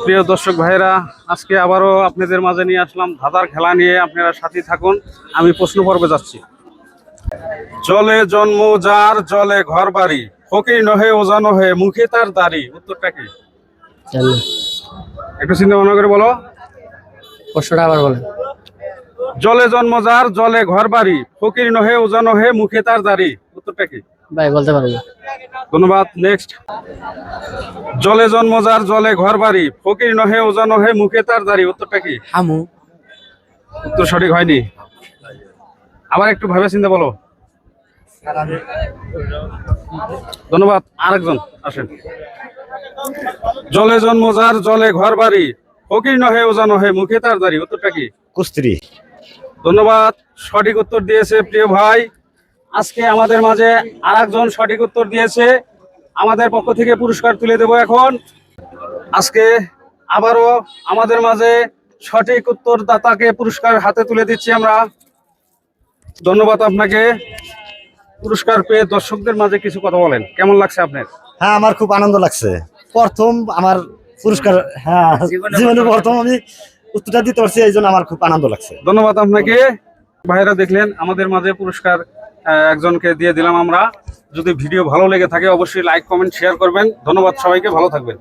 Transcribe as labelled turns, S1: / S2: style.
S1: প্রিয় দর্শক ভাইরা, আজকে আবারও আপনাদের মাঝে নিয়ে আসলাম ধাঁধার খেলা নিয়ে। আপনারা সাথে থাকুন, আমি প্রশ্ন পর্বে যাচ্ছি। জলে জন্ম যার, জলে ঘর বাড়ি, ফকির নহে ওজা নহে, মুখে তার দাড়ি। উত্তরটা কি? একটু চিন্তা ভাবনা করে বলো।
S2: প্রশ্নটা আবার বলেন।
S1: জলে জন্ম যার, জলে ঘর বাড়ি, ফকির নহে ওজা নহে, মুখে তার দাড়ি। উত্তরটা কি?
S2: ভাই বলতে পারবো না।
S1: ধন্যবাদ। নেক্সট। জলে জন্ম যার, জলে ঘর বাড়ি, ফকির নহে ওজা নহে, মুখে তার দাড়ি। উত্তরটা কি?
S2: হামু।
S1: উত্তর সঠিক হয়নি। আবার একটু ভাবে চিন্তা বলো। ধন্যবাদ। আরেকজন আসেন। জলে জন্ম যার, জলে ঘর বাড়ি, ফকির নহে ওজা নহে, মুখে তার দাড়ি। উত্তরটা কি?
S3: কুস্ত্রী।
S1: ধন্যবাদ। সঠিক উত্তর দিয়েছে প্রিয় ভাই। আজকে আমাদের মাঝে আরেকজন সঠিক উত্তর দিয়েছে, আমাদের পক্ষ থেকে পুরস্কার তুলে দেব এখন। আজকে আবারও আমাদের মাঝে সঠিক উত্তরদাতাকে পুরস্কার হাতে তুলে দিচ্ছি আমরা। ধন্যবাদ আপনাকে। পুরস্কার পেয়ে দর্শকদের মাঝে কিছু কথা বলেন, কেমন লাগছে আপনার?
S3: হ্যাঁ, আমার খুব আনন্দ লাগছে। প্রথম আমার পুরস্কার, হ্যাঁ জীবনে প্রথম আমি উত্তরটা দিতে পারছি, এই জন্য আমার খুব আনন্দ লাগছে।
S1: ধন্যবাদ আপনাকে। ভাইরা দেখলেন আমাদের মাঝে পুরস্কার একজনকে দিয়ে দিলাম আমরা। যদি ভিডিও ভালো লেগে থাকে অবশ্যই লাইক কমেন্ট শেয়ার করবেন। ধন্যবাদ সবাইকে, ভালো থাকবেন।